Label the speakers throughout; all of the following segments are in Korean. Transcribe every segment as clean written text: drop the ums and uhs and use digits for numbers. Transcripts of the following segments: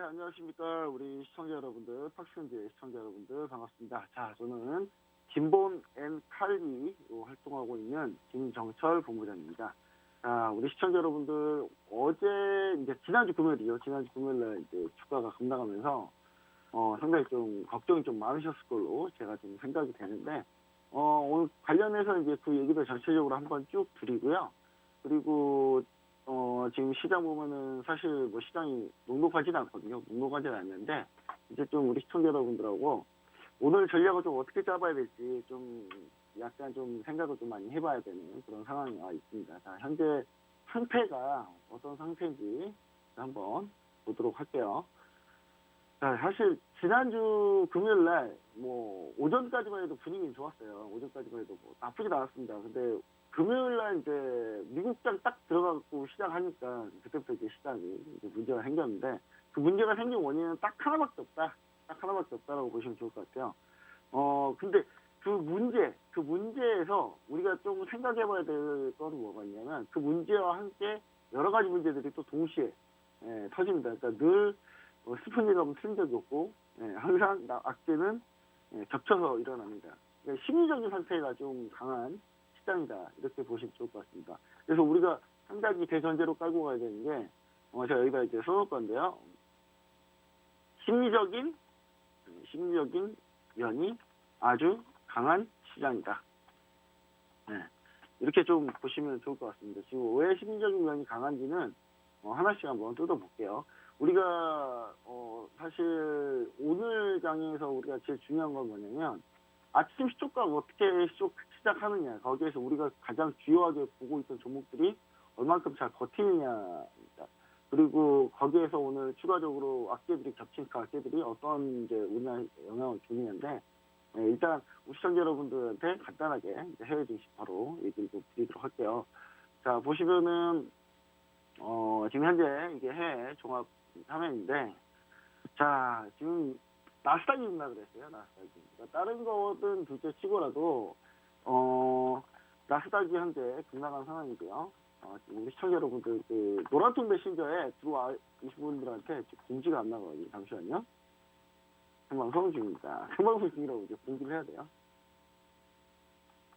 Speaker 1: 안녕하십니까. 우리 시청자 여러분들, 팍스현지의 시청자 여러분들, 반갑습니다. 자, 저는 진본 앤 칼리 활동하고 있는 김정철 본부장입니다. 자, 우리 시청자 여러분들, 어제, 이제 지난주 금요일이죠. 지난주 금요일날 이제 주가가 급락하면서, 상당히 좀 걱정이 좀 많으셨을 걸로 제가 좀 생각이 되는데, 오늘 관련해서 이제 그 얘기도 전체적으로 한번 쭉 드리고요. 그리고 지금 시장 보면은 사실 뭐 시장이 녹록하지는 않거든요. 녹록하지는 않는데, 이제 좀 우리 시청자 여러분들하고 오늘 전략을 좀 어떻게 잡아야 될지 좀 약간 좀 생각을 좀 많이 해봐야 되는 그런 상황이 와 있습니다. 자, 현재 상태가 어떤 상태인지 한번 보도록 할게요. 자, 사실 지난주 금요일 날 뭐 오전까지만 해도 분위기는 좋았어요. 오전까지만 해도 뭐 나쁘진 않았습니다. 근데 금요일 날 이제 미국장 딱 들어가고 시작하니까 그때부터 이제 시장이 이제 문제가 생겼는데, 그 문제가 생긴 원인은 딱 하나밖에 없다. 딱 하나밖에 없다라고 보시면 좋을 것 같아요. 근데 그 문제에서 우리가 좀 생각해봐야 될 건 뭐가 있냐면, 그 문제와 함께 여러 가지 문제들이 또 동시에 터집니다. 그러니까 늘 스푼이 가면 틀린 적이 없고, 항상 악재는 겹쳐서 일어납니다. 그러니까 심리적인 상태가 좀 강한 시장이다, 이렇게 보시면 좋을 것 같습니다. 그래서 우리가 한 가지 대전제로 깔고 가야 되는 게, 제가 여기다 이제 써놓을 건데요. 심리적인 면이 아주 강한 시장이다. 이렇게 좀 보시면 좋을 것 같습니다. 지금 왜 심리적인 면이 강한지는 하나씩 한번 뜯어볼게요. 우리가 사실 오늘 장에서 우리가 제일 중요한 건 뭐냐면, 아침 시초가가 어떻게 시작하느냐, 거기에서 우리가 가장 주요하게 보고 있던 종목들이 얼만큼 잘 버티느냐입니다. 그리고 거기에서 오늘 추가적으로 악재들이 겹친 그 악재들이 어떤 이제 우리나라에 영향을 주느냐인데, 일단 우리 시청자 여러분들한테 간단하게 해외 증시 바로 얘기를 좀 드리도록 할게요. 자, 보시면은 지금 현재 이게 해외 종합 화면인데, 자, 지금 나스닥이 급락을 했어요. 나스닥이. 그러니까 다른 거든 둘째 치고라도 나스닥이 현재 급락한 상황이고요. 지금 우리 시청자 여러분들 그 노란통 메신저에 들어와 계신 분들한테 공지가 안 나가거든요. 잠시만요. 생방송 중입니다. 생방송 중이라고 이제 공지를 해야 돼요.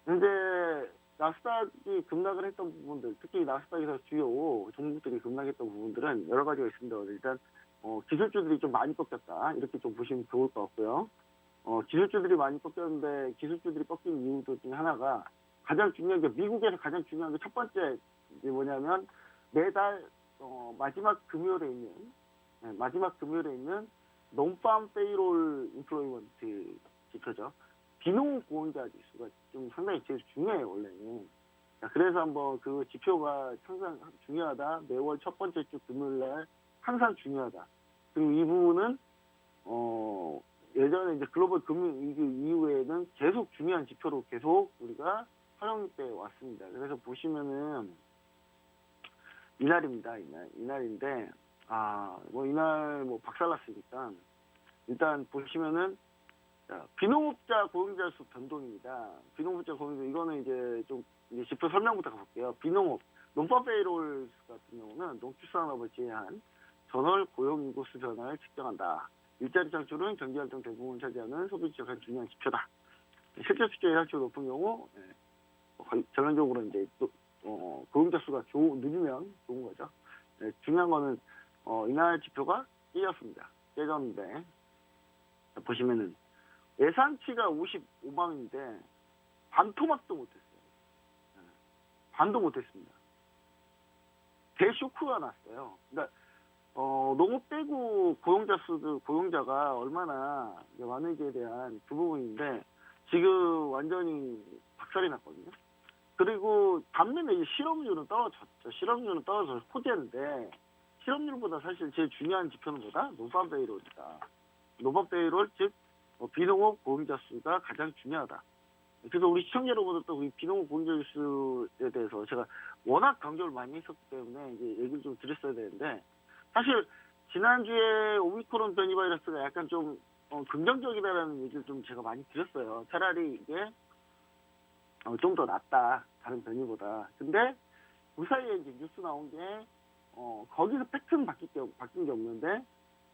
Speaker 1: 현재 나스닥이 급락을 했던 부분들, 특히 나스닥에서 주요 종목들이 급락했던 부분들은 여러 가지가 있습니다. 일단 기술주들이 좀 많이 꺾였다, 이렇게 좀 보시면 좋을 것 같고요. 기술주들이 많이 꺾였는데, 기술주들이 꺾인 이유들 중에 하나가, 가장 중요한 게, 미국에서 가장 중요한 게 첫 번째 이제 뭐냐면, 매달 마지막 금요일에 있는 논팜 페이롤 인플로이먼트 지표죠. 비농업 고용자 지수가 좀 상당히 제일 중요해요, 원래는. 자, 그래서 한번 그 지표가 항상 중요하다. 매월 첫 번째 주 금요일 날 항상 중요하다. 그리고 이 부분은 예전에 이제 글로벌 금융위기 이후에는 계속 중요한 지표로 계속 우리가 활용돼 왔습니다. 그래서 보시면은 이날입니다. 이날인데, 이날 뭐 박살났으니까 일단 보시면은, 자, 비농업자 고용자 수 변동입니다. 비농업자 고용자, 이거는 이제 좀 이제 지표 설명부터 가볼게요. 비농업 논파 페이롤 같은 경우는 농축산업을 제외한 전월 고용인구 수 변화를 측정한다. 일자리 창출은 경제활동 대부분 차지하는 소비지가 가장 중요한 지표다. 실제 수치의 예상치가 높은 경우 전반적으로 이제 고용자 수가 늦으면 좋은 거죠. 중요한 거는 이날 지표가 깨졌는데, 보시면은 예상치가 55만원인데 반토막도 못했어요. 반도 못했습니다. 대쇼크가 났어요. 그러니까 농업 빼고 고용자가 얼마나 많은지에 대한 그 부분인데, 지금 완전히 박살이 났거든요. 그리고 반면에 이 실업률은 떨어졌죠. 실업률은 떨어져서 호재인데, 실업률보다 사실 제일 중요한 지표는 뭐다? 논팜 페이롤이다. 논팜 페이롤, 즉 비농업 고용자 수가 가장 중요하다. 그래서 우리 시청자 여러분들도 우리 비농업 고용자 수에 대해서 제가 워낙 강조를 많이 했었기 때문에 이제 얘기를 좀 드렸어야 되는데, 사실 지난주에 오미크론 변이 바이러스가 약간 좀 긍정적이다라는 얘기를 좀 제가 많이 드렸어요. 차라리 이게 좀 더 낫다, 다른 변이보다. 근데 그 사이에 이제 뉴스 나온 게 거기서 팩트는 바뀐 게 없는데,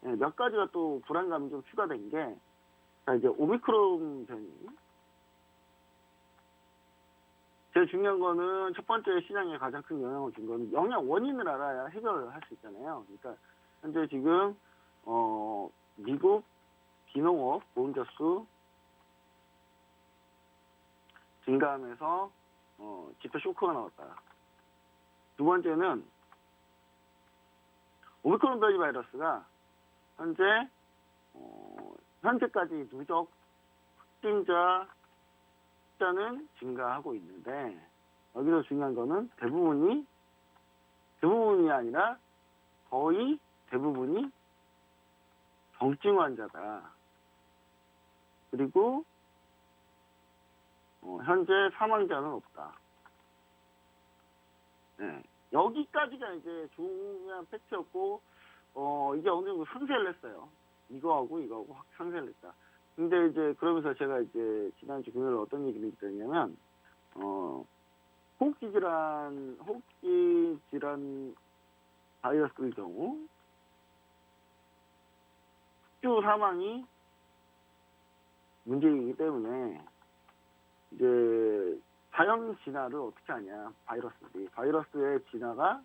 Speaker 1: 예, 몇 가지가 또 불안감이 좀 추가된 게, 자, 이제 오미크론 변이. 제일 중요한 거는 첫 번째 시장에 가장 큰 영향을 준 거는 영향 원인을 알아야 해결을 할 수 있잖아요. 그러니까 현재 지금 미국 비농업 보험자 수 증가하면서 집회 쇼크가 나왔다. 두 번째는 오미크론 변이 바이러스가 현재까지 누적 확진자 숫자는 증가하고 있는데, 여기서 중요한 거는 대부분이 아니라 거의 대부분이 경증 환자다. 그리고 현재 사망자는 없다. 네. 여기까지가 이제 중요한 팩트였고, 이게 어느 정도 상쇄를 했어요. 이거하고 확 상쇄를 했다. 근데 이제 그러면서 제가 이제 지난주 금요일에 어떤 얘기를 드렸냐면, 호흡기 질환 바이러스의 경우 흑주 사망이 문제이기 때문에 이제 자연 진화를 어떻게 하냐, 바이러스의 진화가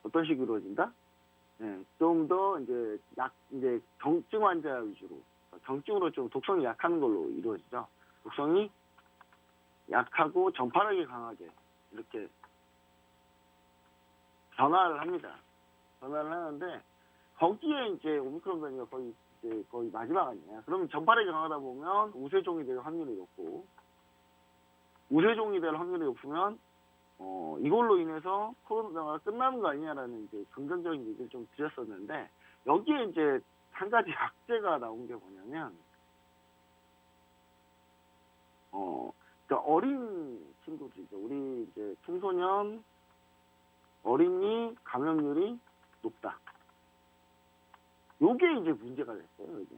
Speaker 1: 어떤 식으로 이루어진다? 네, 좀 더 이제 경증 환자 위주로, 경증으로 좀 독성이 약한 걸로 이루어지죠. 독성이 약하고 전파력이 강하게 이렇게 변화를 합니다. 변화를 하는데, 거기에 이제 오미크론 변이가 거의 마지막 아니냐. 그러면 전파력이 강하다 보면 우세종이 될 확률이 높고, 우세종이 될 확률이 높으면 이걸로 인해서 코로나가 끝나는 거 아니냐라는 이제 긍정적인 얘기를 좀 드렸었는데, 여기에 이제 한 가지 악재가 나온 게 뭐냐면, 그러니까 어린 친구들이죠. 우리 이제 청소년, 어린이 감염률이 높다. 요게 이제 문제가 됐어요, 이게.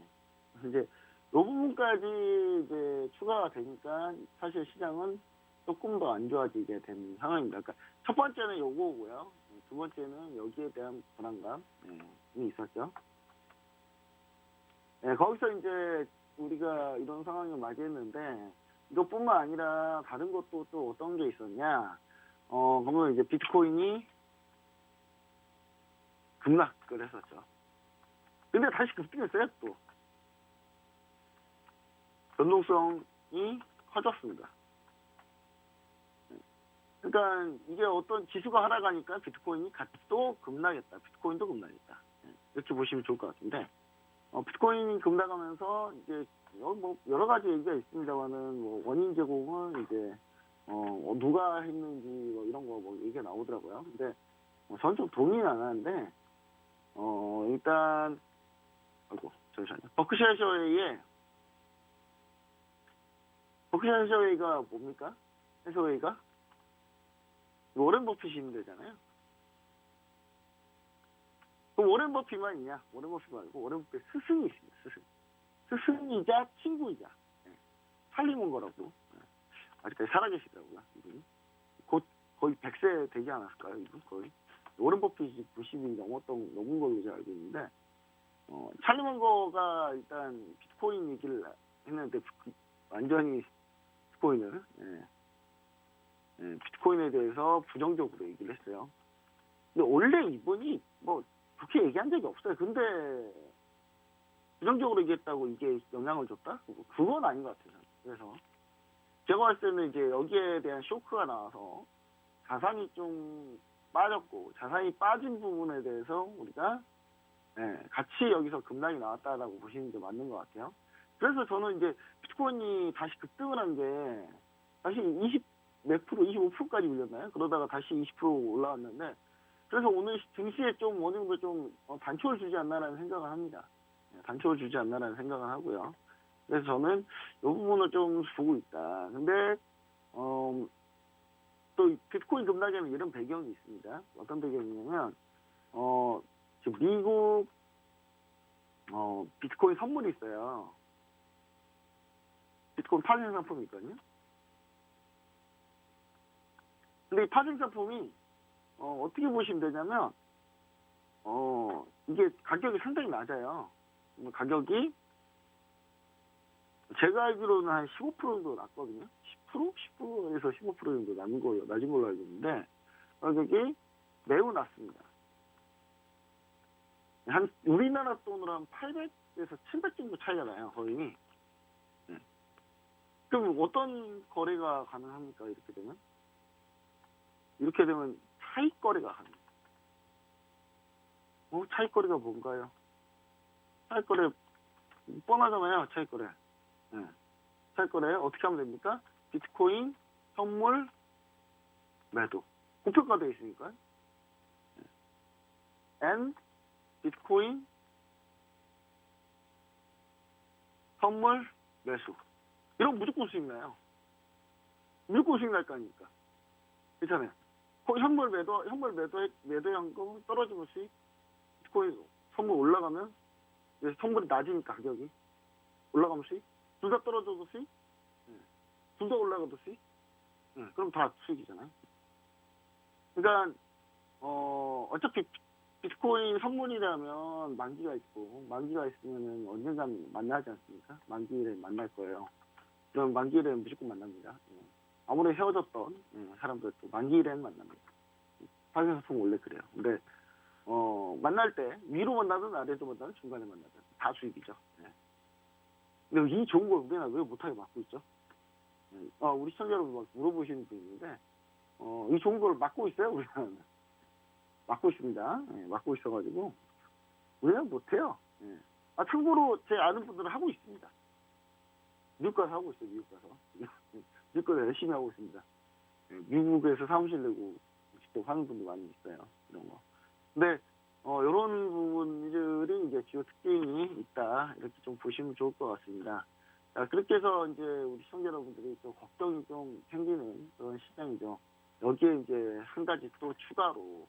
Speaker 1: 이제 요 부분까지 이제 추가가 되니까 사실 시장은 조금 더 안 좋아지게 된 상황입니다. 그러니까 첫 번째는 요거고요. 두 번째는 여기에 대한 불안감이 있었죠. 네, 거기서 이제 우리가 이런 상황을 맞이했는데, 이것뿐만 아니라 다른 것도 또 어떤 게 있었냐. 그러면 이제 비트코인이 급락을 했었죠. 근데 다시 급등했어요, 또. 변동성이 커졌습니다. 그러니까 이게 어떤 지수가 하락하니까 비트코인이 또 급락했다. 비트코인도 급락했다. 이렇게 보시면 좋을 것 같은데, 비트코인이 급락하면서 이제 뭐 여러 가지 얘기가 있습니다만은, 뭐 원인 제공은 이제 누가 했는지 뭐 이런 거 뭐 얘기가 나오더라고요. 근데 저는 좀 동의는 안 하는데, 일단 잠시만요. 버크셔 해서웨이가 뭡니까? 해서웨이가 워렌 버핏이 있는 데잖아요. 그럼 워렌 버핏만 있냐? 워렌 버핏 말고 워렌 버핏 스승이 있습니다. 스승이자 친구이자 살림온 거라고. 아직까지 살아계시더라고요. 이분이. 곧 거의 100세 되지 않았을까요? 이분 거의. 워렌 버핏이 90이 넘은 걸로 제가 알고 있는데, 찰리먼 거가 일단 비트코인 얘기를 했는데, 완전히 비트코인에 대해서 부정적으로 얘기를 했어요. 근데 원래 이분이 뭐 그렇게 얘기한 적이 없어요. 근데 부정적으로 얘기했다고 이게 영향을 줬다? 그건 아닌 것 같아요. 그래서 제가 봤을 때는 이제 여기에 대한 쇼크가 나와서 자산이 좀 빠졌고, 자산이 빠진 부분에 대해서 우리가 같이 여기서 급락이 나왔다라고 보시는 게 맞는 것 같아요. 그래서 저는 이제 비트코인이 다시 급등을 한 게 다시 25%까지 올렸나요? 그러다가 다시 20% 올라왔는데, 그래서 오늘 증시에 좀 어느 정도 좀 단초를 주지 않나라는 생각을 합니다. 단초를 주지 않나라는 생각을 하고요. 그래서 저는 이 부분을 좀 보고 있다. 근데 또 비트코인 급락에는 이런 배경이 있습니다. 어떤 배경이냐면, 지금 미국 비트코인 선물이 있어요. 비트코인 파생 상품이 있거든요. 근데 이 파생 상품이 어떻게 보시면 되냐면, 이게 가격이 상당히 낮아요. 가격이 제가 알기로는 한 15% 정도 낮거든요. 10%? 10%에서 15% 정도 낮은 걸로 알고 있는데 가격이 매우 낮습니다. 한 우리나라 돈으로 한 800에서 700 정도 차이가 나요, 거의. 네. 그럼 어떤 거래가 가능합니까? 이렇게 되면 차익 거래가 가능해요. 차익 거래가 뭔가요? 차익 거래 뻔하잖아요, 차익 거래. 네. 차익 거래 어떻게 하면 됩니까? 비트코인 선물 매도 고표가 되어 있으니까. N 비트코인 선물 매수 이런 무조건 수익 나요. 무조건 수익 날 거 아닙니까? 괜찮아요. 현물 매도 현금 떨어지면 수익, 비트코인 선물 올라가면 선물이 낮으니까 가격이 올라가면 수익, 둘 다 떨어져도 수익, 둘 다 올라가도 수익, 그럼 다 수익이잖아요. 그러니까 어차피 비트코인 선물이라면 만기가 있고 만기가 있으면은 언젠간 만나지 않습니까? 만기일에 만날 거예요. 그럼 만기일에는 무조건 만납니다. 아무리 헤어졌던 사람들도 만기일에는 만납니다. 파생소품 원래 그래요. 근데 만날 때 위로 만나든 아래로 만나든 중간에 만나든 다 수익이죠. 근데 이 좋은 걸 우리나라 왜 못하게 막고 있죠? 우리 시청자 여러분 막 물어보시는 분이 있는데 이 좋은 걸 막고 있어요, 우리나라는. 막고 있습니다. 막고 있어가지고 우리는 못해요. 참고로 제 아는 분들은 하고 있습니다. 미국 가서 하고 있어요. 미국 가서 열심히 하고 있습니다. 미국에서 사무실 내고 직접 하는 분도 많이 있어요. 이런 거. 근데 이런 부분들이 이제 주요 특징이 있다 이렇게 좀 보시면 좋을 것 같습니다. 그렇게 해서 이제 우리 시청자 여러분들이 또 걱정이 좀 생기는 그런 시장이죠. 여기에 이제 한 가지 또 추가로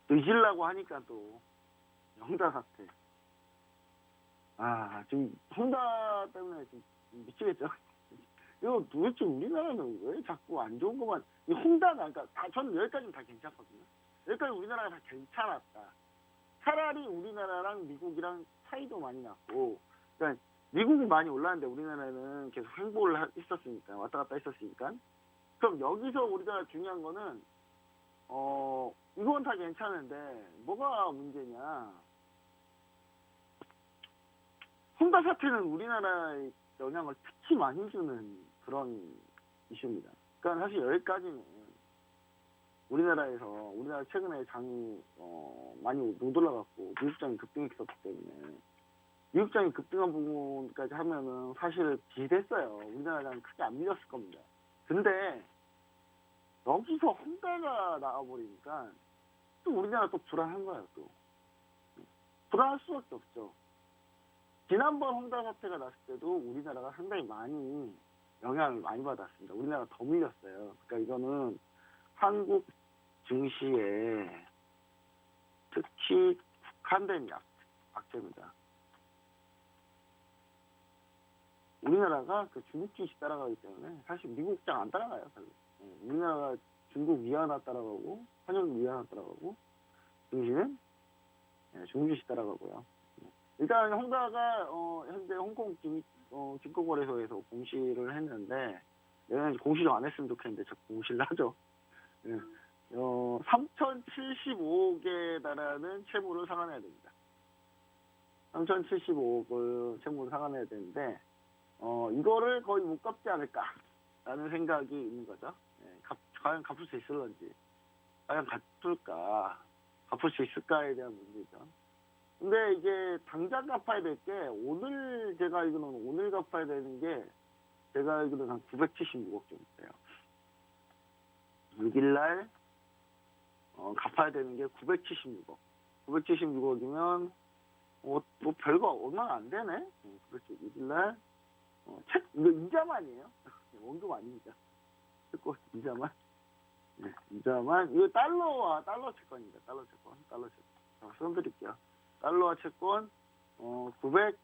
Speaker 1: 또 잊으려고 하니까 또 홍다 사태. 지금 홍다 때문에 지금 미치겠죠. 이거 도대체 우리나라는 왜 자꾸 안 좋은 것만, 이 홍다가, 그러니까 저는 여기까지는 다 괜찮거든요. 여기까지 우리나라가 다 괜찮았다. 차라리 우리나라랑 미국이랑 차이도 많이 났고, 그러니까 미국이 많이 올랐는데 우리나라는 계속 횡보를 했었으니까, 왔다 갔다 했었으니까. 그럼 여기서 우리가 중요한 거는, 이건 다 괜찮은데, 뭐가 문제냐. 홍다 사태는 우리나라에 영향을 특히 많이 주는 그런 이슈입니다. 그러니까 사실 여기까지는 우리나라 최근에 장이 많이 못 올라갔고 미국장이 급등했었기 때문에 미국장이 급등한 부분까지 하면은 사실 비슷했어요. 우리나라랑 크게 안 밀렸을 겁니다. 근데 여기서 홍다가 나와버리니까 또 우리나라 또 불안한 거예요. 또 불안할 수밖에 없죠. 지난번 홍다 사태가 났을 때도 우리나라가 상당히 많이 영향을 많이 받았습니다. 우리나라가 더 밀렸어요. 그러니까 이거는 한국 증시에 특히 국한된 악재입니다. 우리나라가 그 중국 주식 따라가기 때문에 사실 미국장 안 따라가요. 우리나라가 중국 위안화 따라가고 한국 위안화 따라가고 증시는 중국 주식 따라가고요. 일단 홍다가 현재 홍콩 증권거래소에서 공시를 했는데 내가 공시를 안 했으면 좋겠는데 저 공시를 하죠. 3,075억에 달하는 채무를 상환해야 됩니다. 3,075억을 채무를 상환해야 되는데 이거를 거의 못 갚지 않을까라는 생각이 있는 거죠. 과연 갚을 수 있을런지, 과연 갚을 수 있을까에 대한 문제죠. 근데 이게 당장 갚아야 될 게 제가 알기로는 오늘 갚아야 되는 게 제가 알기로는 한 976억 정도 돼요. 6일날 갚아야 되는 게 976억. 976억이면 뭐 별거 얼마 안 되네. 6일날 이거 이자만이에요. 원금 아닙니다. 이자만. 이자만. 이거 달러 채권입니다. 달러 채권. 써드릴게요. 달러와 채권 900억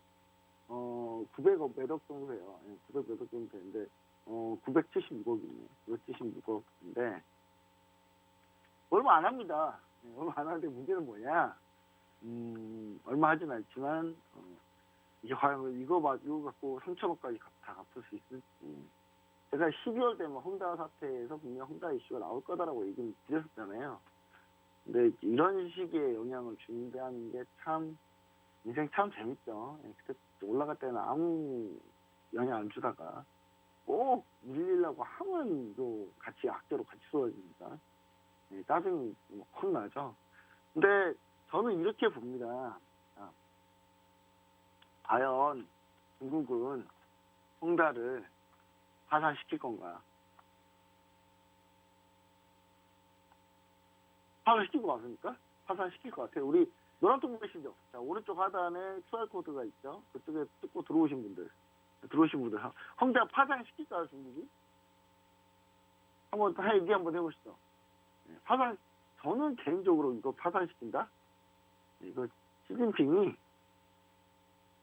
Speaker 1: 매덕 정도 돼요. 900 매덕 정도 되는데 976억이네요. 976억인데 얼마 안 합니다. 얼마 안 하는데 문제는 뭐냐? 얼마 하진 않지만 이게 과연 이거 갖고 3천억까지 다 갚을 수 있을지. 제가 12월 되면 헝다 사태에서 분명 헝다 이슈가 나올 거다라고 얘기를 드렸었잖아요. 근데 이런 식의 영향을 준다는 게 참 인생 참 재밌죠. 그때 올라갈 때는 아무 영향 안 주다가 꼭 밀리려고 하면 또 같이 악재로 같이 쏟아집니다. 짜증이 확 나죠. 근데 저는 이렇게 봅니다. 과연 중국은 헝다를 파산시킬 건가? 파산시킬 것 같습니까? 파산시킬 것 같아요. 우리 노란통 보시죠. 자, 오른쪽 하단에 QR코드가 있죠. 그쪽에 뜯고 들어오신 분들. 헝다 파산시킬까요, 중국이? 한번 얘기 한번 해보시죠. 파산, 저는 개인적으로 이거 파산시킨다? 이거 시진핑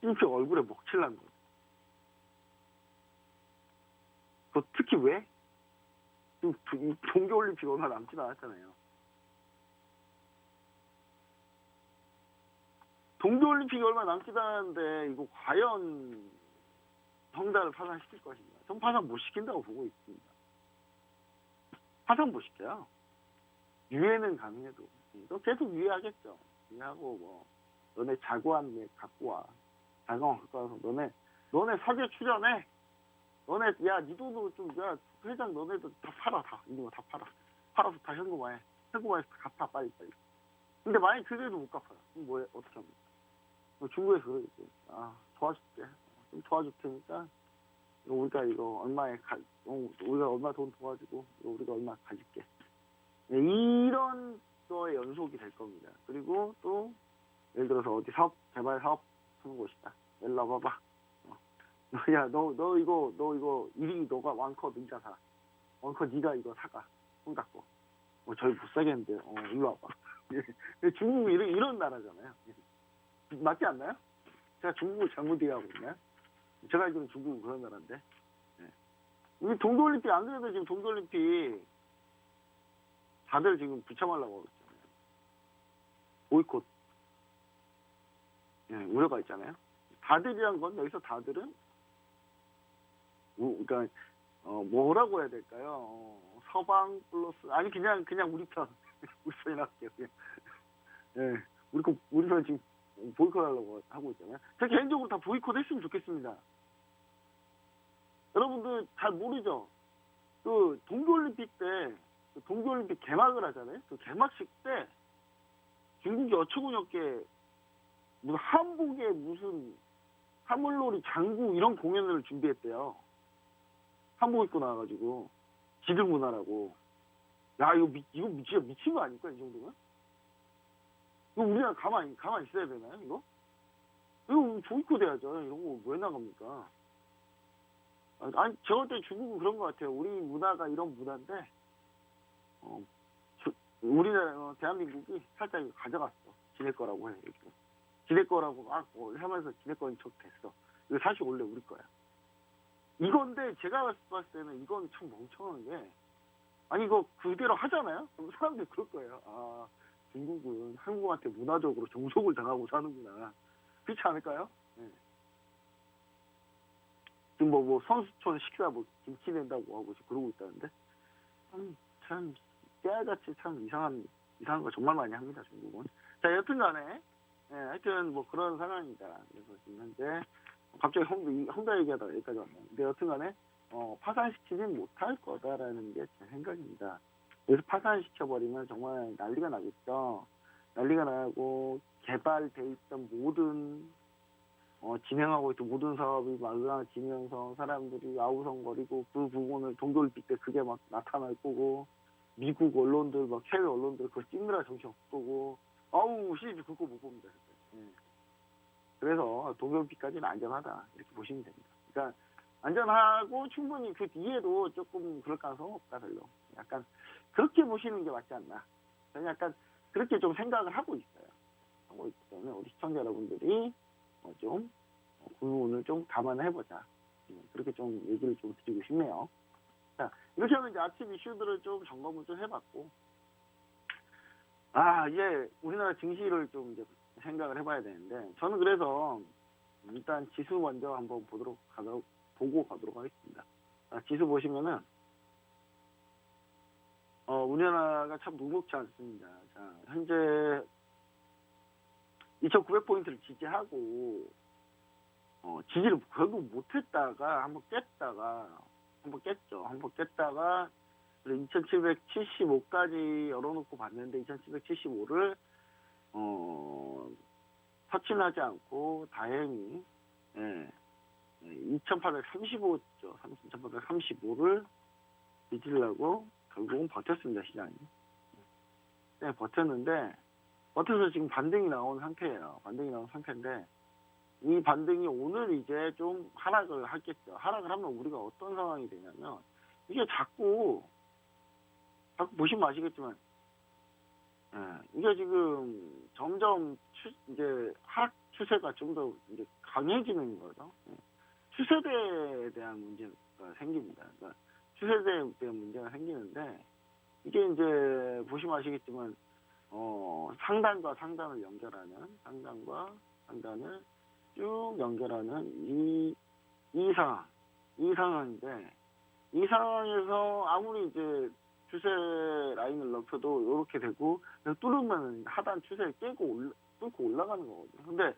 Speaker 1: 얼굴에 먹칠난 거예요. 그 특히 왜? 지금 동계올림픽 얼마 남지 않았잖아요. 동계올림픽이 얼마 남지 않았는데 이거 과연 헝다를 파산시킬 것인가? 전 파산 못 시킨다고 보고 있습니다. 파산 못 시켜요. 유예는 가능해도. 너 계속 유예하겠죠. 유예하고 뭐 너네 자구한 내 갖고 와. 자구한 갖고 와서 너네 사죄 출연해. 너네 니 돈으로 회장 너네도 다 팔아. 다 이거 다 팔아. 팔아서 다 현금화해. 현금화해서 갚아 빨리. 근데 만약 그래도 못 갚아요. 그럼 뭐해? 어떻게 합니까? 중국에서 그러겠지. 도와줄게. 좀 도와줄 테니까 우리가 이거 얼마에 우리가 얼마 돈 도와주고 우리가 얼마 가질게. 이런 거의 연속이 될 겁니다. 그리고 또 예를 들어서 어디 개발 사업 하는 곳이다. 일로 와봐봐. 야, 너 이거 1위 너가 왕커 네가 사. 왕커 네가 이거 사가. 손 닦고. 저희 못 사겠는데. 일로 와봐. 중국이 이런 나라잖아요. 맞지 않나요? 제가 중국을 잘못 이해하고 있나요? 제가 알기로는 중국은 그런 나라인데. 우리 동계올림픽 안 그래도 지금 동계올림픽 다들 지금 부참하려고 하고 있잖아요. 보이콧. 우려가 있잖아요. 다들이란 건 여기서 다들은 그러니까 뭐라고 해야 될까요? 서방 플러스 아니 그냥 우리 편 우리 편이 나올게요. 우리 편 지금 보이콧하려고 하고 있잖아요. 제가 개인적으로 다 보이콧 했으면 좋겠습니다. 여러분들 잘 모르죠? 그 동계올림픽 때 동계올림픽 개막을 하잖아요. 그 개막식 때 중국이 어처구니없게 무슨 한복에 무슨 하물놀이 장구 이런 공연을 준비했대요. 한복 입고 나와가지고 지들 문화라고. 야 이거 진짜 미친 거 아닐까 이 정도면? 이거 우리나라 가만히 있어야 되나요 이거? 이거 보이콧 해야죠. 이런 거 왜 나갑니까? 아니 제가 볼 때 중국은 그런 것 같아요. 우리 문화가 이런 문화인데 우리나라 대한민국이 살짝 가져갔어. 지낼 거라고 해. 지낼 거라고 막 하면서 지낼 거인 척 됐어. 이거 사실 원래 우리 거야. 이건데 제가 봤을 때는 이건 참 멍청한 게 아니 이거 그대로 하잖아요. 그럼 사람들이 그럴 거예요. 중국은 한국한테 문화적으로 종속을 당하고 사는구나. 그렇지 않을까요? 지금 뭐 선수촌 시키다 김치 낸다고 하고 그러고 있다는데 참 깨알같이 참 이상한 거 정말 많이 합니다 중국은. 자 여튼간에 하여튼 뭐 그런 상황입니다. 그래서 지금 현재 갑자기 헝다 얘기하다가 여기까지 왔네요. 근데 여튼간에 파산시키진 못할 거다라는 게 제 생각입니다. 그래서 파산시켜버리면 정말 난리가 나겠죠. 난리가 나고 개발돼 있던 모든 진행하고 있던 모든 사업이 막으지면서 사람들이 아우성거리고 그 부분을 동계올림픽 때 그게 막 나타날 거고 미국 언론들 막 해외 언론들 그거 찍느라 정신 없을 거고 시리즈 그거 못 봅니다. 그래서 동계올림픽까지는 안전하다 이렇게 보시면 됩니다. 그러니까 안전하고 충분히 그 뒤에도 조금 그럴 가능성은 없다 별로. 약간 그렇게 보시는 게 맞지 않나. 저는 약간 그렇게 좀 생각을 하고 있어요. 하고 있기 때문에 우리 시청자 여러분들이 좀 부분을 좀 감안해보자. 그렇게 좀 얘기를 좀 드리고 싶네요. 자, 이렇게 하면 이제 아침 이슈들을 좀 점검을 좀 해봤고 이제 우리나라 증시를 좀 이제 생각을 해봐야 되는데, 저는 그래서 일단 지수 먼저 한번 보고 가도록 하겠습니다. 지수 보시면은, 우리나라가 참 녹록지 않습니다. 자, 현재 2,900포인트를 지지하고, 지지를 결국 못했다가 한번 깼죠. 한번 깼다가 2,775까지 열어놓고 봤는데 2,775를 터치하지 않고 다행히 2,835죠. 2,835를 뒤지려고 결국은 버텼습니다. 시장이. 네, 버텨서 지금 반등이 나온 상태예요. 반등이 나온 상태인데 이 반등이 오늘 이제 좀 하락을 하겠죠. 하락을 하면 우리가 어떤 상황이 되냐면 이게 자꾸 보시면 아시겠지만 이게 지금 점점 이제 하락 추세가 좀 더 이제 강해지는 거죠. 추세대에 대한 문제가 생깁니다. 그러니까 추세대에 대한 문제가 생기는데 이게 이제 보시면 아시겠지만 상단과 상단을 연결하는 상단과 상단을 쭉 연결하는 이 상황인데 이 상황에서 아무리 이제 추세 라인을 넓혀도 이렇게 되고 뚫으면 하단 추세를 뚫고 올라가는 거거든요. 근데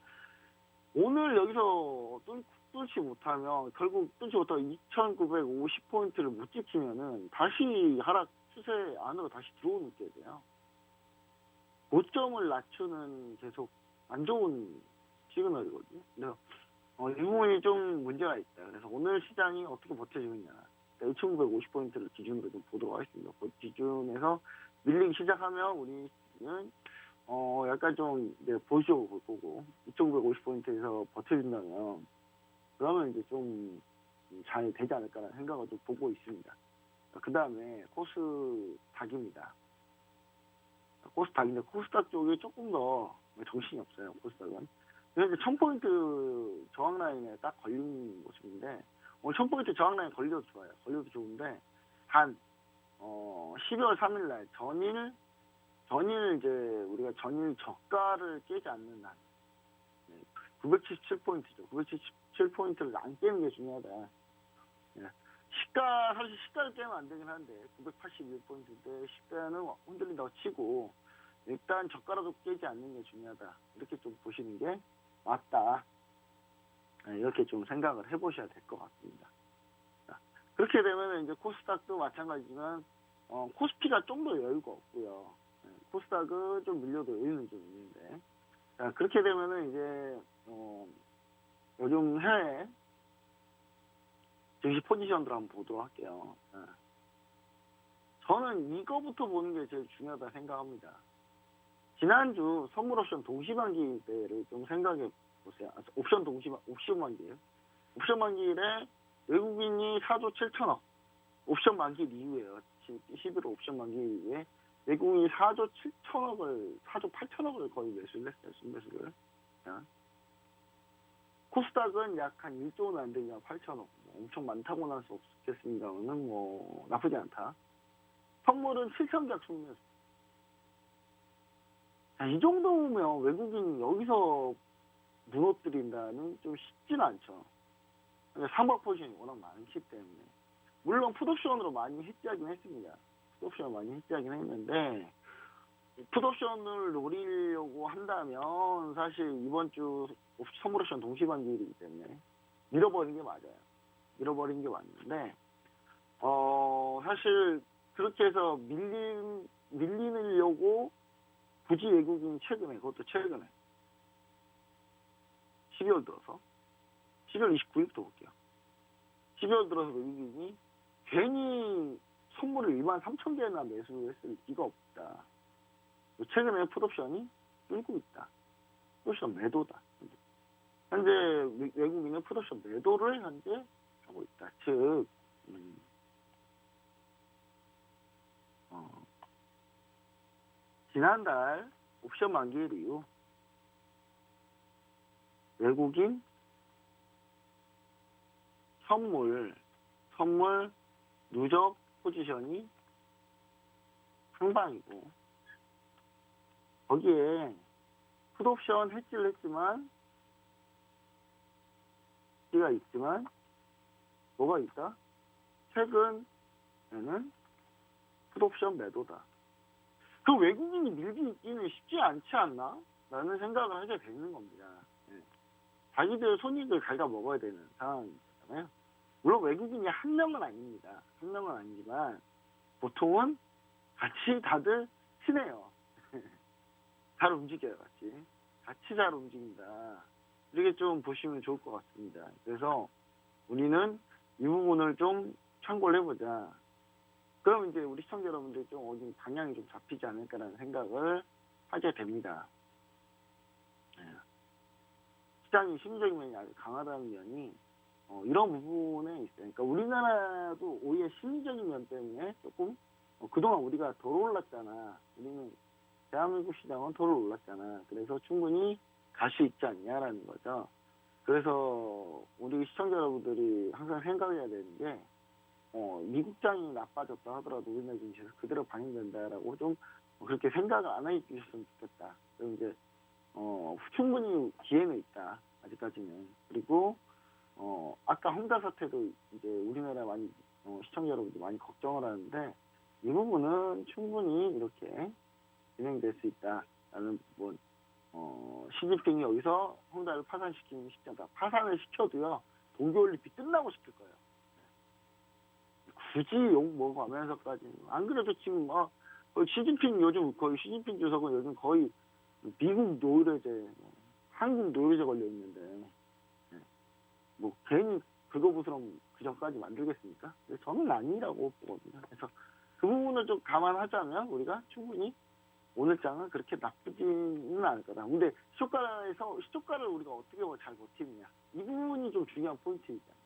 Speaker 1: 오늘 여기서 뚫지 못하면 결국 뚫지 못하고 2,950포인트를 못 지키면은 다시 하락 추세 안으로 다시 들어오는 게 돼요. 고점을 낮추는 계속 안 좋은 시그널이거든요. 그래서 이 부분이 좀 문제가 있다. 그래서 오늘 시장이 어떻게 버텨주느냐. 2,950포인트를 기준으로 좀 보도록 하겠습니다. 그 기준에서 밀리기 시작하면 우리는 약간 좀 이제 보시고 볼 거고 2,950포인트에서 버텨준다면 그러면 이제 좀 잘 되지 않을까라는 생각을 좀 보고 있습니다. 그 다음에 코스닥입니다. 코스닥인데 코스닥 쪽이 조금 더 정신이 없어요. 코스닥은. 그래서 1,000포인트 저항 라인에 딱 걸린 모습인데 오늘 1,000포인트 저항 라인 걸려도 좋아요. 걸려도 좋은데 한 12월 3일 날 전일 이제 우리가 전일 저가를 깨지 않는 한 977포인트죠. 977포인트를 안 깨는 게 중요하다. 사실 시가를 깨면 안 되긴 한데 981포인트인데 시가는 흔들린다고 치고 일단 저가라도 깨지 않는 게 중요하다. 이렇게 좀 보시는 게 맞다. 이렇게 좀 생각을 해보셔야 될 것 같습니다. 그렇게 되면 이제 코스닥도 마찬가지지만 코스피가 좀 더 여유가 없고요. 코스닥은 좀 밀려도 여유는 좀 있는데 그렇게 되면은 이제 요즘 해외 증시 포지션들 한번 보도록 할게요. 저는 이거부터 보는 게 제일 중요하다 생각합니다. 지난주 선물 옵션 동시만기 때를 좀 생각해 보세요. 옵션 만기일에 외국인이 4조 7천억 옵션 만기일 이후에요. 11월 옵션 만기일 이후에 외국인이 4조 8천억을 거의 매수를 했어요. 순매수를. 코스닥은 약 한 1조는 안 되냐 8천억. 엄청 많다고는 할 수 없겠습니다만은 뭐 나쁘지 않다. 선물은 7천개약 순매수. 이 정도면 외국인이 여기서 무너뜨린다는 좀 쉽지는 않죠. 상박 포지션이 워낙 많기 때문에. 물론 풋옵션으로 많이 해지하긴 했습니다. 풋옵션을 많이 해지하긴 했는데 풋옵션을 노리려고 한다면 사실 이번 주 선물 옵션 동시반기이기 때문에 밀어버린 게 맞아요. 밀어버린 게 맞는데 사실 그렇게 해서 밀리려고 굳이 외국인이 그것도 최근에 12월 들어서 12월 29일부터 볼게요. 12월 들어서 외국인이 괜히 선물을 23,000개나 매수했을 리가 없다. 최근에 풋옵션이 끌고 있다. 풋옵션 매도다. 현재 외국인은 풋옵션 매도를 현재 하고 있다. 즉 지난달 옵션 만기일 이후 외국인 선물 누적 포지션이 상방이고 거기에 풋옵션 해지를 했지만, 가 있지만, 뭐가 있다? 최근에는 풋옵션 매도다. 그 외국인이 밀기는 쉽지 않지 않나? 라는 생각을 하게 되는 겁니다. 예. 자기들 손익을 갉아 먹어야 되는 상황이잖아요. 물론 외국인이 한 명은 아닙니다. 한 명은 아니지만 보통은 같이 다들 친해요. 잘 움직여요, 같이. 같이 잘 움직인다. 이렇게 좀 보시면 좋을 것 같습니다. 그래서 우리는 이 부분을 좀 참고를 해보자. 그럼 이제 우리 시청자 여러분들 좀 어디 방향이 좀 잡히지 않을까라는 생각을 하게 됩니다. 네. 시장이 심리적인 면이 아주 강하다는 면이 이런 부분에 있어요. 그러니까 우리나라도 오히려 심리적인 면 때문에 조금 그동안 우리가 덜 올랐잖아. 우리는 대한민국 시장은 덜 올랐잖아. 그래서 충분히 갈 수 있지 않냐라는 거죠. 그래서 우리 시청자 여러분들이 항상 생각해야 되는 게 미국장이 나빠졌다 하더라도 우리나라 증시에서 그대로 반영된다라고 좀 그렇게 생각을 안 해주셨으면 좋겠다. 그리고 이제 충분히 기회는 있다. 아직까지는. 그리고 아까 헝다 사태도 이제 우리나라 많이 시청자 여러분들 많이 걱정을 하는데 이 부분은 충분히 이렇게 진행될 수 있다라는 부분. 시진핑이 여기서 헝다를 파산시키는 쉽지 않다. 파산을 시켜도요 동계올림픽 끝나고 시킬 거예요. 굳이 욕 먹어가면서까지. 안 그래도 지금 시진핑 요즘 거의 시진핑 주석은 요즘 거의 미국 노이로제, 한국 노이로제 걸려 있는데 뭐 괜히 그거 부스럼 그 전까지 만들겠습니까? 저는 아니라고 보거든요. 그래서 그 부분을 좀 감안하자면 우리가 충분히 오늘 장은 그렇게 나쁘지는 않을 거다. 근데 시초가를 우리가 어떻게 잘 버티느냐 이 부분이 좀 중요한 포인트이잖아요.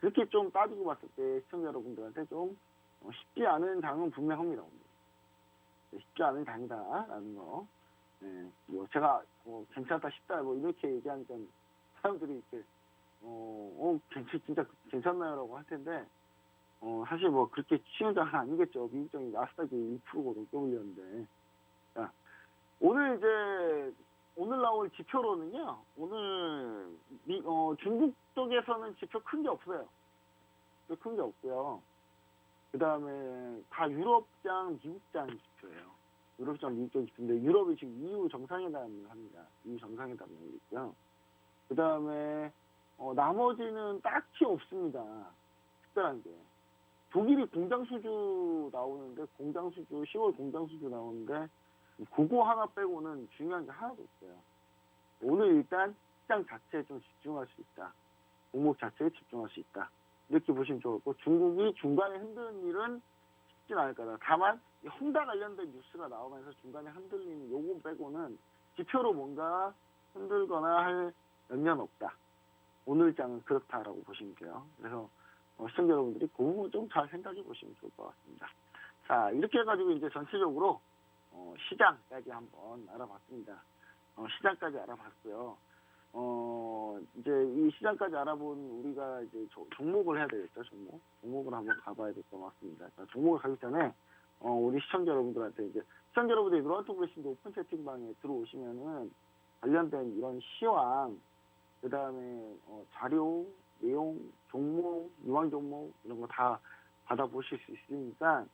Speaker 1: 그렇게 좀 따지고 봤을 때 시청자 여러분들한테 좀 쉽지 않은 장은 분명합니다. 오늘. 쉽지 않은 장이다라는 거. 뭐 제가 괜찮다 싶다 뭐 이렇게 얘기하니까 사람들이 이렇게 진짜 괜찮나요라고 할 텐데 사실 뭐 그렇게 쉬운 장은 아니겠죠. 미국장이 나스닥이 2%가 넘게 올렸는데. 자, 오늘 나올 지표로는요. 오늘 중국 쪽에서는 지표 큰 게 없어요. 큰 게 없고요. 그 다음에 다 유럽장, 미국장 지표예요. 유럽장, 미국장 지표인데 유럽이 지금 EU 정상회담을 합니다. EU 정상회담을 하고 있고요. 그 다음에 나머지는 딱히 없습니다. 특별한 게. 독일이 공장 수주 나오는데 10월 공장 수주 나오는데 그거 하나 빼고는 중요한 게 하나도 없어요. 오늘 일단 시장 자체에 좀 집중할 수 있다. 종목 자체에 집중할 수 있다. 이렇게 보시면 좋고 중국이 중간에 흔드는 일은 쉽진 않을 거다. 다만 헝다 관련된 뉴스가 나오면서 중간에 흔들리는 요거 빼고는 지표로 뭔가 흔들거나 할 영향은 없다. 오늘 장은 그렇다라고 보시면 돼요. 그래서 시청자 여러분들이 그 부분 좀 잘 생각해 보시면 좋을 것 같습니다. 자, 이렇게 해가지고 이제 전체적으로 시장까지 한번 알아봤습니다. 시장까지 알아봤고요. 이제 이 시장까지 알아본 우리가 이제 종목을 해야 되겠죠, 종목을 한번 가봐야 될 것 같습니다. 자, 종목을 가기 전에, 우리 시청자 여러분들한테 시청자 여러분들이 노란톡 블레싱 오픈 채팅방에 들어오시면은 관련된 이런 시황, 그 다음에, 자료, 내용, 종목, 유황 종목, 이런 거 다 받아보실 수 있으니까,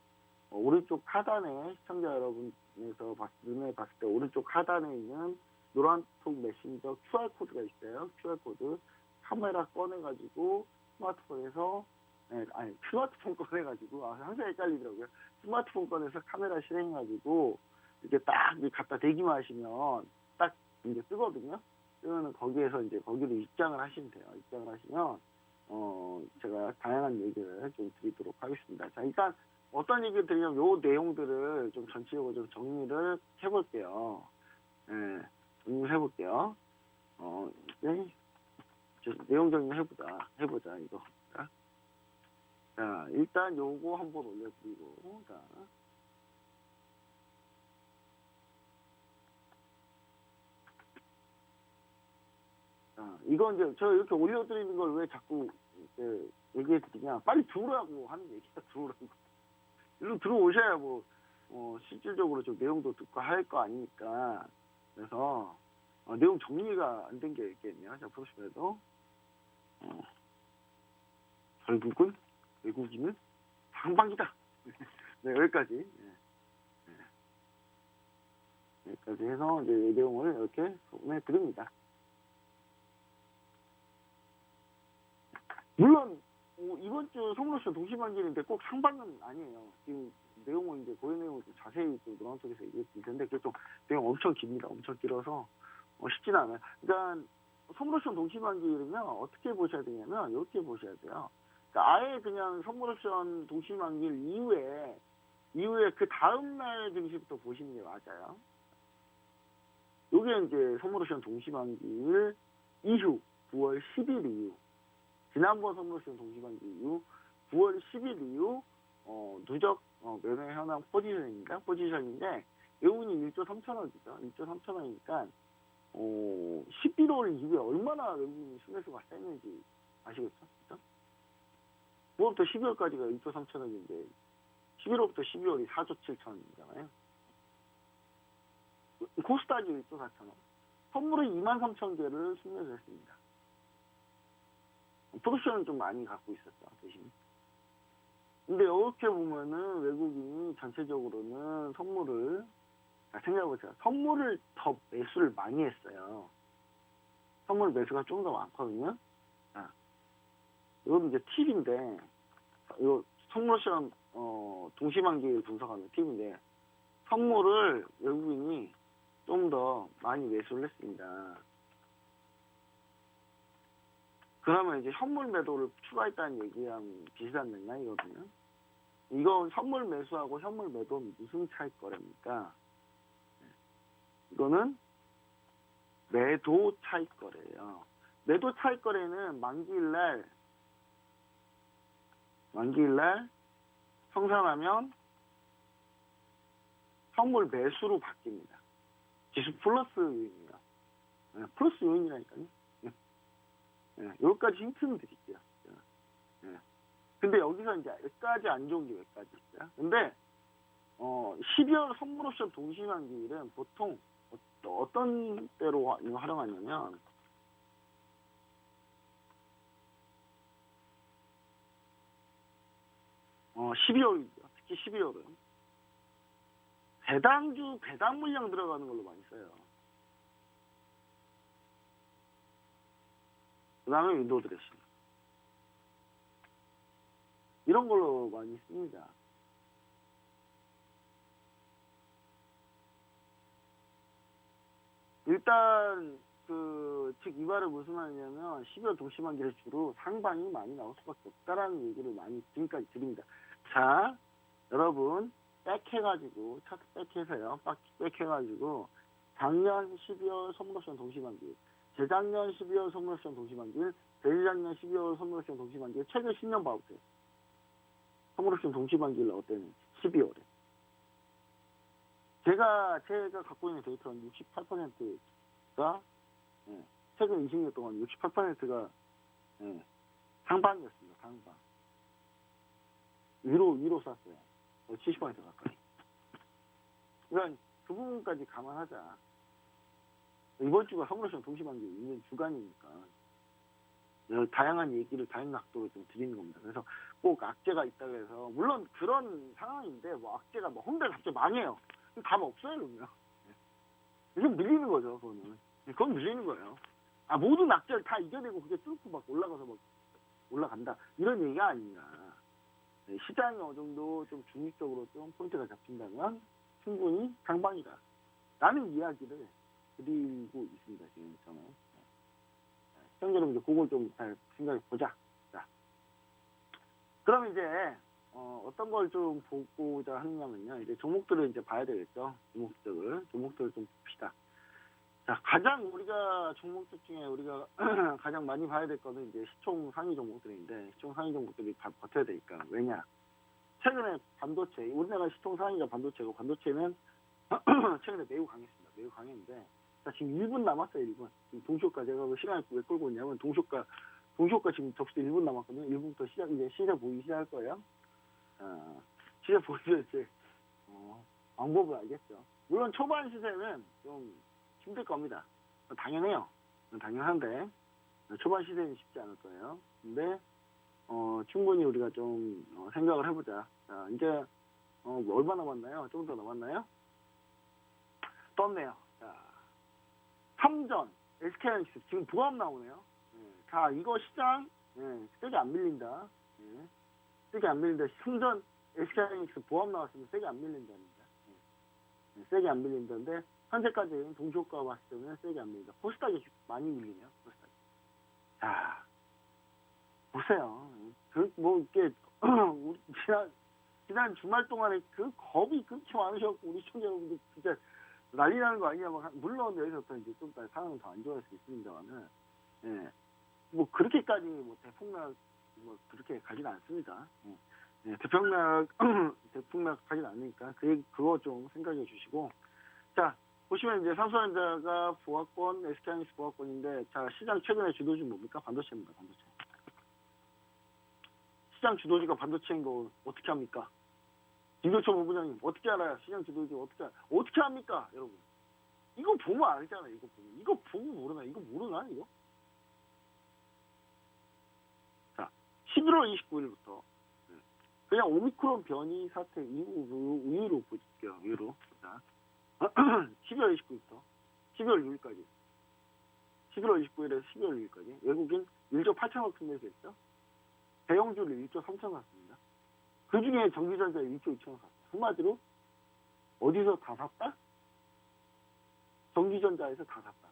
Speaker 1: 오른쪽 하단에 시청자 여러분에서 눈에 봤을 때 오른쪽 하단에 있는 노란톡 메신저 QR코드가 있어요. QR코드. 카메라 꺼내가지고 스마트폰에서 스마트폰 꺼내가지고 항상 헷갈리더라고요. 스마트폰 꺼내서 카메라 실행해가지고 이렇게 딱 갖다 대기만 하시면 딱 이제 뜨거든요. 뜨면은 거기에서 이제 거기로 입장을 하시면 돼요. 입장을 하시면 제가 다양한 얘기를 좀 드리도록 하겠습니다. 자, 일단 어떤 얘기를 드리냐면 요 내용들을 좀 전체적으로 좀 정리를 해볼게요. 정리를 해볼게요. 네. 내용 정리 해보자, 이거. 자, 일단 요거 한번 올려드리고, 자, 이건 이제 저 이렇게 올려드리는 걸 왜 자꾸 얘기해드리냐. 빨리 들어오라고 하는 얘기야, 들어오라고. 일로 들어오셔야 뭐, 실질적으로 좀 내용도 듣고 할 거 아니니까. 그래서 내용 정리가 안 된 게 있겠네요. 자, 보시면도 결국은 외국인은 상방이다. 네, 여기까지. 네. 여기까지 해서 이제 이 내용을 이렇게 소개해 드립니다. 물론 이번 주 성로쇼 동시반기인데 꼭 상반은 아니에요. 지금 내용은 이제 고유 내용을 좀 자세히 좀 노란 쪽에서 얘기했을 텐데 그게 좀 내용 엄청 깁니다. 엄청 길어서 쉽지는 않아요. 그러니까 성로쇼 동시반기는요 어떻게 보셔야 되냐면 이렇게 보셔야 돼요. 그러니까 아예 그냥 성로쇼 동시반기 이후에 그 다음 날 증시부터 보시는 게 맞아요. 요게 이제 선물옵션 동시반기일 이후 9월 10일 이후 지난번 선물옵션 동시반기 이후 9월 10일 이후 누적 매매 현황 포지션인데 이 부분이 1조 3천억이죠. 1조 3천억이니까 11월 이후에 얼마나 외국인이 순매수가 셌는지 아시겠죠? 그렇죠? 9월부터 12월까지가 1조 3천억인데 11월부터 12월이 4조 7천억이잖아요. 코스닥이 1조 4천억. 선물은 2만 3천 개를 순매수했습니다. 포지션은 좀 많이 갖고 있었죠, 대신. 근데 이렇게 보면은 외국인이 전체적으로는 선물을, 생각해보세요. 선물을 더 매수를 많이 했어요. 선물 매수가 좀 더 많거든요. 이건 이제 팁인데, 이거 선물옵션 동시반기 분석하는 팁인데, 선물을 외국인이 좀 더 많이 매수를 했습니다. 그러면 이제 현물 매도를 추가했다는 얘기랑 비슷한 맥락이거든요. 이건 선물 매수하고 현물 매도는 무슨 차이 거래입니까? 이거는 매도 차이 거래예요. 매도 차이 거래는 만기일날 성산하면 선물 매수로 바뀝니다. 지수 플러스 요인이에요. 플러스 요인이라니까요. 여기까지 힌트는 드릴게요. 근데 여기서 이제 여기까지 안 좋은 게 여기까지 있어요. 근데 12월 선물옵션 동시반기일은 보통 어떤 때로 활용하냐면 12월이죠. 특히 12월은 배당 물량 들어가는 걸로 많이 써요. 그 다음에 윈도우 드레싱. 이런 걸로 많이 씁니다. 일단 즉 이 말을 무슨 말이냐면 12월 동시반기를 주로 상방이 많이 나올 수밖에 없다라는 얘기를 많이 지금까지 드립니다. 자, 여러분 백해가지고 차트 백해서요. 백해가지고 작년 12월 선물옵션 동시반기, 재작년 12월 선물옵션 동시반기, 재작년 12월 선물옵션 동시반기, 최근 10년 봐보세요. 선물옵션 동시반기를 어땠는지 12월에. 제가 갖고 있는 데이터는 68%가 최근 20년 동안 68%가 상방이었습니다. 상방. 위로 쐈어요. 70% 가까이. 그러니까 그 부분까지 감안하자. 이번 주가 선물옵션 동시반기 있는 주간이니까 다양한 얘기를 다양한 각도로 좀 드리는 겁니다. 그래서 꼭 악재가 있다고 해서 물론 그런 상황인데 뭐 악재가 뭐 홍대 갑자기 망해요. 감 없어요, 그러면. 이건 밀리는 거죠, 그거는. 그건 밀리는 거예요. 모든 악재를 다 이겨내고 그게 뚫고 막 올라가서 막 올라간다. 이런 얘기가 아니라 시장이 어느 정도 좀 중립적으로 좀 포인트가 잡힌다면 충분히 상방이다. 라는 이야기를 드리고 있습니다, 지금 저는. 시청자 여러분들 그걸 좀 잘 생각해 보자. 자, 그럼 이제 어떤 걸 좀 보고자 하느냐면요. 이제 종목들을 이제 봐야 되겠죠. 종목들을 좀 봅시다. 자, 가장 우리가 종목들 중에 우리가 가장 많이 봐야 될 거는 이제 시총 상위 종목들인데, 시총 상위 종목들이 버텨야 되니까. 왜냐? 최근에 반도체, 우리나라 시총 상위가 반도체고, 반도체는 최근에 매우 강했습니다. 매우 강했는데, 자, 지금 1분 남았어요, 1분. 지금 동시효과, 제가 왜 시간을 왜 끌고 있냐면, 동시효과 지금 접수 1분 남았거든요. 1분부터 시작 보이기 시작할 거예요. 시작 보이면 이제, 방법을 알겠죠. 물론 초반 시세는 좀 힘들 겁니다. 당연해요. 당연한데 초반 시세는 쉽지 않을 거예요. 근데 충분히 우리가 좀 생각을 해보자. 자, 이제 뭐 얼마 남았나요? 좀 더 남았나요? 떴네요. 자, 3전 SK하이닉스 지금 보합 나오네요. 자, 이거 시장 세게 안 밀린다. 세게 안 밀린다. 3전 SK하이닉스 보합 나왔으면 세게 안 밀린답니다. 세게 안 밀린다는데 현재까지 동시효과 봤을 때는 세게 안 밀린다. 코스닥이 많이 밀리네요. 코스닥이. 자, 보세요. 뭐 이렇게 우리 지난 주말 동안에 그 겁이 그렇게 많으셨고 우리 시청자 여러분들 진짜 난리 나는 거 아니냐. 물론 여기서부터 이제 좀 더 상황은 더 안 좋아질 수 있습니다만은 뭐 그렇게까지 뭐 대폭락 뭐 그렇게 가진 않습니다. 대폭락 하진 않으니까 그거 좀 생각해 주시고. 자, 보시면 이제 삼성전자가 보합권, SK하이닉스 보합권인데, 자, 시장 최근에 주도주 뭡니까? 반도체입니다. 반도체. 시장 주도주가 반도체인 거 어떻게 합니까? 김교철 본부장님 어떻게 알아요? 시장 주도주 어떻게 합니까, 여러분? 이거 보면 알잖아요. 이거 보면 모르나? 이거 모르나? 이거? 자, 11월 29일부터 그냥 오미크론 변이 사태 이후로 볼게요. 이후로. 자, 12월 29일부터 12월 6일까지. 11월 29일에서 12월 6일까지 외국인 1조 8천억 순매수했죠. 대형주를 1조 3천억 샀습니다. 그 중에 전기전자 1조 2천억 샀어요. 한마디로 어디서 다 샀다? 전기전자에서 다 샀다.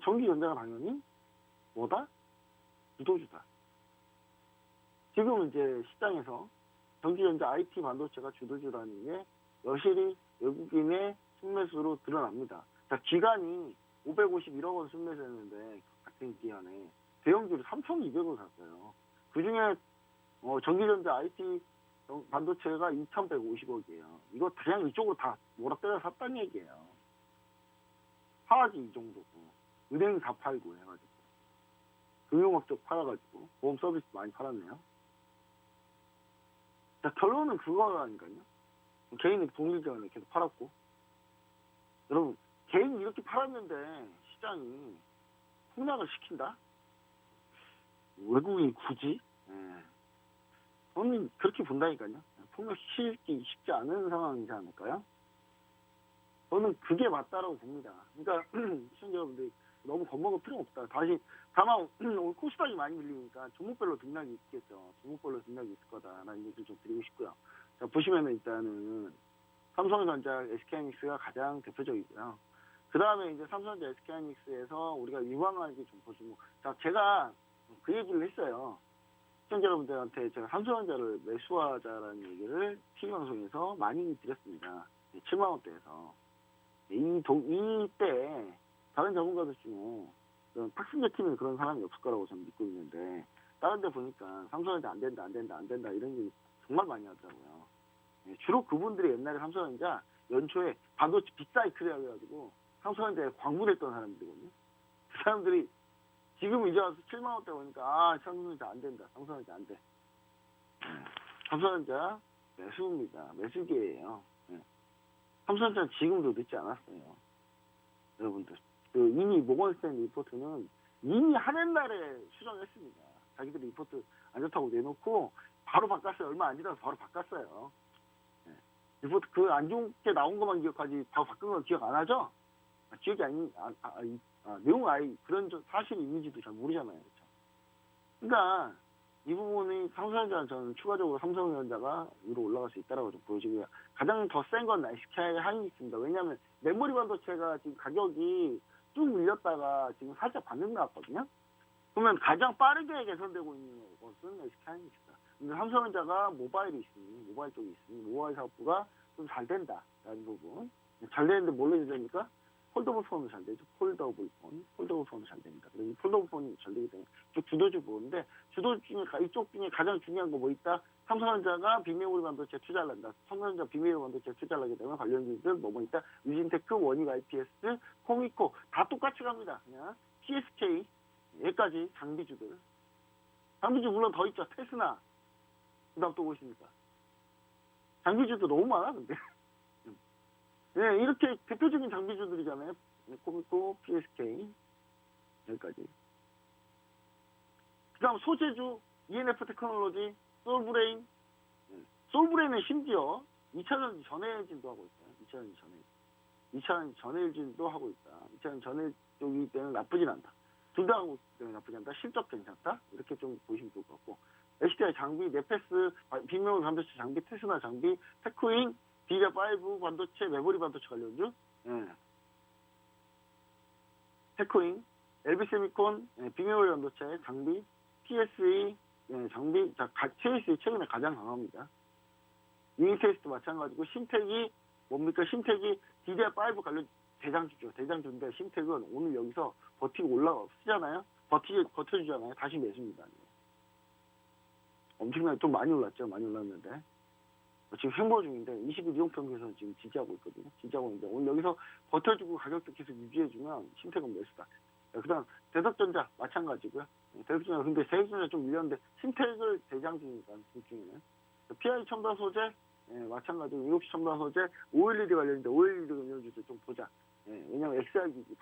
Speaker 1: 전기전자가 당연히 뭐다? 주도주다. 지금 이제 시장에서 전기전자 IT 반도체가 주도주라는 게 여실히 외국인의 순매수로 드러납니다. 자, 기간이 551억 원 순매수했는데 같은 기간에 대형주를 3,200원 샀어요. 그 중에 전기전자 IT 반도체가 2,150억이에요. 이거 그냥 이쪽으로 다 몰아때려 샀다는 얘기예요. 파악이 이 정도고 은행 다 팔고 해가지고 금융업 쪽 팔아가지고 보험 서비스 많이 팔았네요. 자, 결론은 그거라니까요. 개인이 동일기관에 계속 팔았고, 여러분 개인이 이렇게 팔았는데 시장이 폭락을 시킨다? 외국인이 굳이? 저는 그렇게 본다니까요. 폭락시키기 쉽지 않은 상황이지 않을까요? 저는 그게 맞다라고 봅니다. 그러니까 시청자 여러분들이 너무 겁먹을 필요 없다. 다만 오늘 코스닥이 많이 밀리니까 종목별로 등락이 있겠죠. 종목별로 등락이 있을 거다라는 얘기를 좀 드리고 싶고요. 자, 보시면은 일단은 삼성전자, SK하이닉스가 가장 대표적이고요. 그 다음에 이제 삼성전자, SK하이닉스에서 우리가 유망하게 좀 보시고, 자, 제가 그 얘기를 했어요. 시청자 여러분들한테 제가 삼성전자를 매수하자라는 얘기를 TV방송에서 많이 드렸습니다. 7만원대에서. 이때 다른 전문가들 중에 탁승재 팀에 그런 사람이 없을 거라고 저는 믿고 있는데, 다른 데 보니까 삼성전자 안 된다 이런 얘기 정말 많이 하더라고요. 주로 그분들이 옛날에 삼성전자 연초에 반도체 빅사이클이라고 해가지고 삼성전자에 광분했던 사람들이거든요. 그 사람들이 지금 이제 와서 7만원대 보니까 삼성전자 안 된다. 삼성전자 안 돼. 삼성전자 매수입니다. 매수기예요. 삼성전자 지금도 늦지 않았어요. 여러분들. 이미 모건스탠리 리포트는 이미 하는 날에 수정했습니다. 자기들이 리포트 안 좋다고 내놓고 바로 바꿨어요. 얼마 안 지나서 바로 바꿨어요. 리포트 그 안 좋게 나온 것만 기억하지 바로 바꾼 건 기억 안 하죠? 기억이 내용 아예 그런 사실 있는지도 잘 모르잖아요. 그렇죠? 그러니까 이 부분이 삼성전자 저는 추가적으로 삼성전자가 위로 올라갈 수 있다라고 좀 보여지고요. 가장 더 센 건 SK하이닉스입니다. 왜냐하면 메모리 반도체가 지금 가격이 쭉 밀렸다가 지금 살짝 반등 나왔거든요. 그러면 가장 빠르게 개선되고 있는 것은 SK하이닉스다. 근데 삼성전자가 모바일이 있으니, 모바일 쪽이 있으니, 모바일 사업부가 좀 잘 된다라는 부분. 잘 되는데 뭘로 해야 됩니까? 폴더블 폰은 잘 되죠. 폴더블 폰은 잘 됩니다. 그래서 폴더블 폰이 잘 되기 때문에 주도주 보는데, 주도주 중에 이쪽 중에 가장 중요한 거 뭐 있다? 삼성전자가 빅메모리 반도체 투자를 한다. 삼성전자 빅메모리 반도체 투자를 하게 되면 관련주들 뭐 있다? 유진테크, 원익 IPS, 코미코 다 똑같이 갑니다. 그냥 TSK 여기까지 장비주들. 장비주 물론 더 있죠. 테스나. 그 다음 또 무엇입니까? 장비주도 너무 많아, 근데. 네, 이렇게 대표적인 장비주들이잖아요. 코미코, PSK. 여기까지. 그 다음 소재주, ENF 테크놀로지, 솔브레인. 솔브레인은 심지어 2차전지 전해진도 하고 있어요. 2차전지 전해. 2차전지 전해진도 하고 있다. 2차전지 전해 쪽이기 때문에 나쁘진 않다. 둘 다 하고 있기 때문에 나쁘지 않다. 실적 괜찮다. 이렇게 좀 보시면 좋을 것 같고. HDI 장비, 네페스, 빅메모리 반도체 장비, 테스나 장비, 테크윙, 디디아5 반도체, 메모리 반도체 관련주. 예. 테크윙, LB세미콘, 빅메모리 반도체 장비, TSE 장비, TSE 최근에 가장 강합니다. 유니테스트 마찬가지고 심택이 뭡니까? 심택이 DDR5 관련 대장주죠. 대장주인데 심택은 오늘 여기서 버티고 쓰잖아요. 버텨주잖아요. 다시 매수입니다. 엄청나게 좀 많이 올랐죠. 많이 올랐는데 지금 횡보 중인데 20일 이용평균에서 지금 지지하고 있거든요. 지지하고 있는데 오늘 여기서 버텨주고 가격도 계속 유지해주면 심택은 매수다. 그다음 대덕전자 마찬가지고요. 대덕전자 근데 대덕전자 좀 밀렸는데 심택을 대장주니까 둘 중에는 PI 첨단 소재 마찬가지로 7시 첨단 소재 512D 관련인데 512D 관련주도 좀 보자. 왜냐면 XR 기기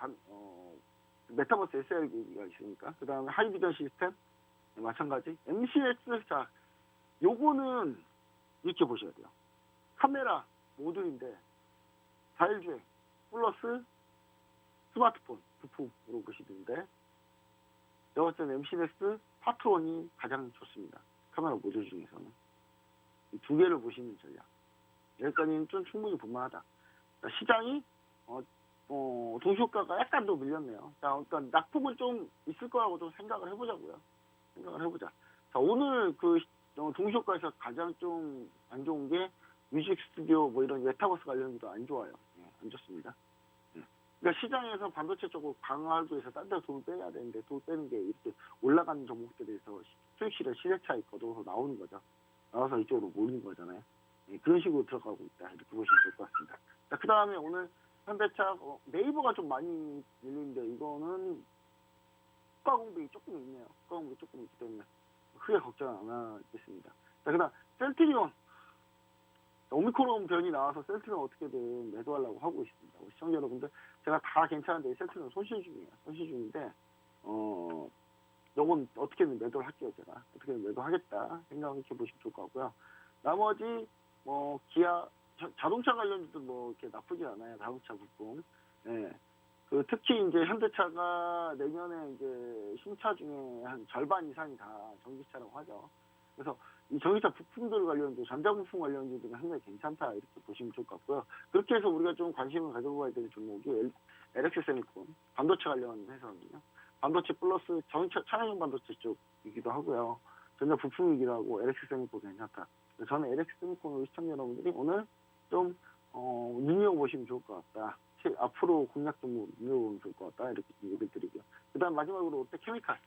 Speaker 1: 메타버스 SR 기기가 있으니까. 그 다음에 하이비전 시스템 마찬가지. MCX 자 요거는 이렇게 보셔야 돼요. 카메라 모듈인데 자율주행 플러스 스마트폰 부품으로 보시는데 제가 봤을 때는 MCX 파트 1이 가장 좋습니다. 카메라 모듈 중에서는 이 두 개를 보시는 전략. 여기까지는 좀 충분히 볼만하다. 시장이 동시효과가 약간 더 밀렸네요. 자, 그러니까 낙폭은 좀 있을 거라고 좀 생각을 해보자고요. 자, 오늘 그 동시효과에서 가장 좀 안 좋은 게 뮤직 스튜디오 뭐 이런 메타버스 관련주도 안 좋아요. 안 좋습니다. 그러니까 시장에서 반도체 쪽으로 강화하기 위해서 딴 데로 돈을 빼야 되는데 돈 빼는 게 이렇게 올라가는 종목들에서 수익실의 시세 차익 거둬서 나오는 거죠. 나와서 이쪽으로 모르는 거잖아요. 그런 식으로 들어가고 있다. 이렇게 보시면 좋을 것 같습니다. 자, 그 다음에 오늘 현대차 네이버가 좀 많이 밀리는데 이거는 국가 공백이 조금 있네요. 국가 공백이 조금 있기 때문에 크게 걱정 안 하겠습니다. 자, 그 다음 셀트리온 오미크론 변이 나와서 셀트리온 어떻게든 매도하려고 하고 있습니다. 우리 시청자 여러분들 제가 다 괜찮은데 셀트리온 손실 중이에요. 손실 중인데 요건 어떻게든 매도를 할게요. 제가 어떻게든 매도하겠다 생각해 보시면 좋을 것 같고요. 나머지 기아 자동차 관련주도 이렇게 나쁘지 않아요. 자동차 부품. 그 특히 이제 현대차가 내년에 이제 신차 중에 한 절반 이상이 다 전기차라고 하죠. 그래서 이 전기차 부품들 관련주, 전자부품 관련주들은 상당히 괜찮다 이렇게 보시면 좋을 것 같고요. 그렇게 해서 우리가 좀 관심을 가져봐야 될 종목이 LX세미콘 반도체 관련 회사거든요. 반도체 플러스 차량용 반도체 쪽이기도 하고요. 전자 부품이기도 하고 LX세미콘 괜찮다. 저는 LX세미콘 시청자 여러분들이 오늘 좀 눈여겨보시면 좋을 것 같다. 앞으로 공략 종목 눈여겨보면 좋을 것 같다. 이렇게 얘기를 드리고요. 그 다음 마지막으로 롯데케미칼.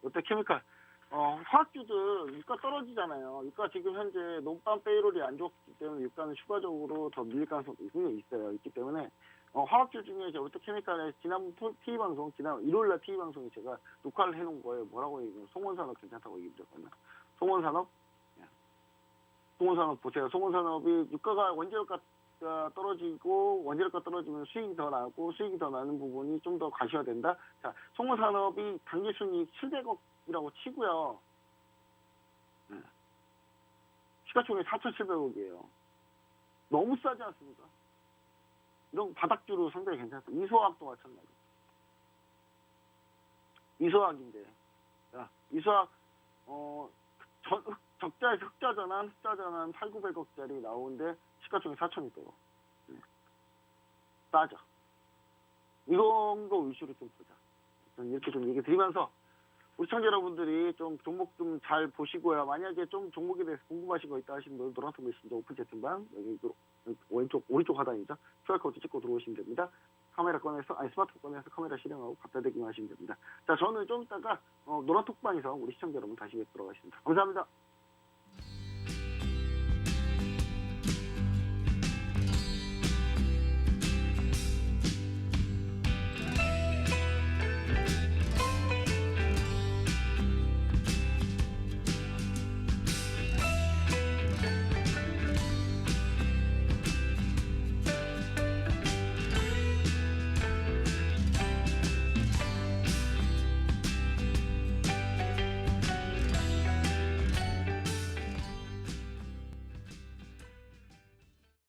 Speaker 1: 롯데케미칼. 화학주들 유가 떨어지잖아요. 유가 지금 현재 논방 페이롤이 안 좋기 때문에 유가는 추가적으로 더 밀릴 가능성이 있어요. 있기 때문에 화학주 중에 롯데케미칼의 지난 TV방송, 지난 일요일날 TV방송에 제가 녹화를 해놓은 거예요. 뭐라고 얘기해요? 송원산업 괜찮다고 얘기드렸거든요. 송원산업 보세요. 송원산업이 유가가 원재료가 떨어지고 원재료가 떨어지면 수익이 더 나고 수익이 더 나는 부분이 좀 더 가셔야 된다. 자, 송원산업이 당기순이익 700억이라고 치고요. 시가총액 4,700억이에요. 너무 싸지 않습니까? 이런 바닥주로 상당히 괜찮다. 이소화학도 마찬가지. 이소화학인데, 이소화학 적자에서 흑자전환 8,900억짜리 나오는데 시가총액 4,600억. 싸죠. 이런 거 위주로 좀 보자. 이렇게 좀 얘기 드리면서 우리 시청자 여러분들이 좀 종목 좀 잘 보시고요. 만약에 좀 종목에 대해서 궁금하신 거 있다 하시면 노란통 메신저 오픈 채팅방 여기 오른쪽 하단이죠. QR코드 찍고 들어오시면 됩니다. 스마트폰 꺼내서 카메라 실행하고 갖다 대기만 하시면 됩니다. 자, 저는 좀 이따가 노란톡방에서 우리 시청자 여러분 다시 뵙도록 하겠습니다. 감사합니다.